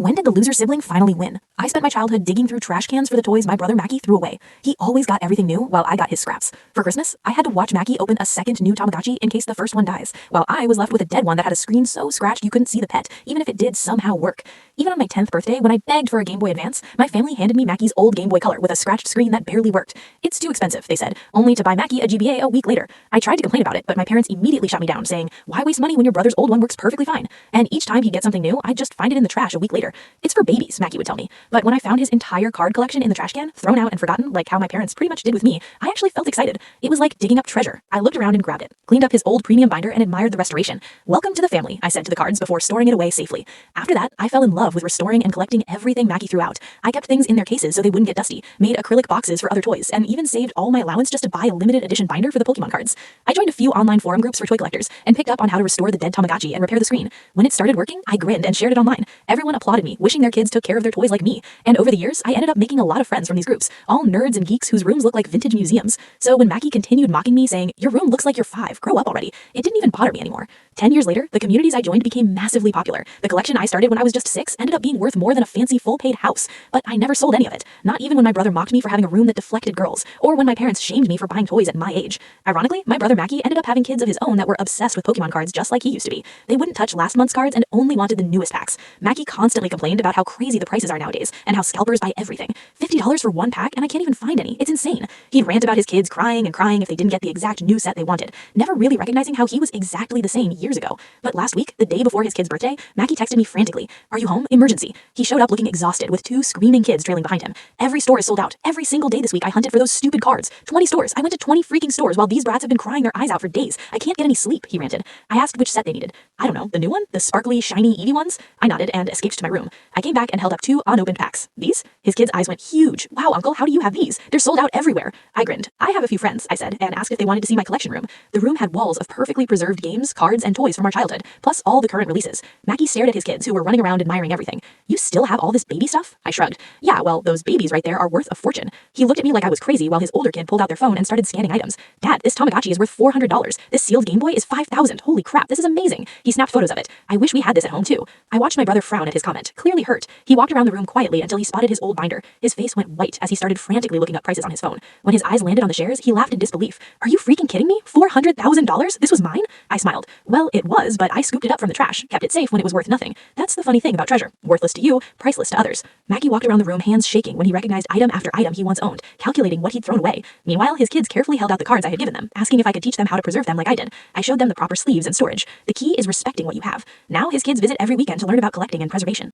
When did the loser sibling finally win? I spent my childhood digging through trash cans for the toys my brother Mackie threw away. He always got everything new while I got his scraps. For Christmas, I had to watch Mackie open a second new Tamagotchi in case the first one dies, while I was left with a dead one that had a screen so scratched you couldn't see the pet, even if it did somehow work. Even on my 10th birthday, when I begged for a Game Boy Advance, my family handed me Mackie's old Game Boy Color with a scratched screen that barely worked. It's too expensive, they said, only to buy Mackie a GBA a week later. I tried to complain about it, but my parents immediately shot me down, saying, "Why waste money when your brother's old one works perfectly fine?" And each time he'd get something new, I'd just find it in the trash a week later. "It's for babies," Mackie would tell me. But when I found his entire card collection in the trash can, thrown out and forgotten, like how my parents pretty much did with me, I actually felt excited. It was like digging up treasure. I looked around and grabbed it, cleaned up his old premium binder, and admired the restoration. "Welcome to the family," I said to the cards before storing it away safely. After that, I fell in love with restoring and collecting everything Mackie threw out. I kept things in their cases so they wouldn't get dusty, made acrylic boxes for other toys, and even saved all my allowance just to buy a limited edition binder for the Pokemon cards. I joined a few online forum groups for toy collectors and picked up on how to restore the dead Tamagotchi and repair the screen. When it started working, I grinned and shared it online. Everyone applauded me, wishing their kids took care of their toys like me. And over the years, I ended up making a lot of friends from these groups, all nerds and geeks whose rooms look like vintage museums. So when Mackie continued mocking me, saying, "Your room looks like you're 5, grow up already," it didn't even bother me anymore. 10 years later, the communities I joined became massively popular. The collection I started when I was just 6 ended up being worth more than a fancy full-paid house. But I never sold any of it, not even when my brother mocked me for having a room that deflected girls, or when my parents shamed me for buying toys at my age. Ironically, my brother Mackie ended up having kids of his own that were obsessed with Pokemon cards just like he used to be. They wouldn't touch last month's cards and only wanted the newest packs. Mackie constantly complained about how crazy the prices are nowadays, and how scalpers buy everything. $50 for one pack, and I can't even find any. It's insane. He'd rant about his kids crying and crying if they didn't get the exact new set they wanted, never really recognizing how he was exactly the same years ago. But last week, the day before his kid's birthday, Mackie texted me frantically, "Are you home? Emergency." He showed up looking exhausted with 2 screaming kids trailing behind him. "Every store is sold out. Every single day this week I hunted for those stupid cards. 20 stores. I went to 20 freaking stores while these brats have been crying their eyes out for days. I can't get any sleep," he ranted. I asked which set they needed. "I don't know, the new one? The sparkly, shiny, Eevee ones?" I nodded and escaped to my room. I came back and held up 2 unopened packs. "These?" His kid's eyes went huge. "Wow, Uncle, how do you have these? They're sold out everywhere." I grinned. "I have a few friends," I said, and asked if they wanted to see my collection room. The room had walls of perfectly preserved games, cards, and toys from our childhood, plus all the current releases. Mackie stared at his kids, who were running around admiring everything. "You still have all this baby stuff?" I shrugged. "Yeah, well, those babies right there are worth a fortune." He looked at me like I was crazy while his older kid pulled out their phone and started scanning items. "Dad, this Tamagotchi is worth $400. This sealed Game Boy is $5,000. Holy crap, this is amazing." He snapped photos of it. I wish we had this at home too. I watched my brother frown at his comment, clearly hurt. He walked around the room quietly until he spotted his old binder. His face went white as he started frantically looking up prices on his phone. When his eyes landed on the shares, he laughed in disbelief. "Are you freaking kidding me? $400,000? This was mine?" I smiled. "Well, it was, but I scooped it up from the trash, kept it safe when it was worth nothing. That's the funny thing about treasure. Worthless to you, priceless to others." Mackie walked around the room, hands shaking when he recognized item after item he once owned, calculating what he'd thrown away. Meanwhile, his kids carefully held out the cards I had given them, asking if I could teach them how to preserve them like I did. I showed them the proper sleeves and storage. The key is respecting what you have. Now his kids visit every weekend to learn about collecting and preservation.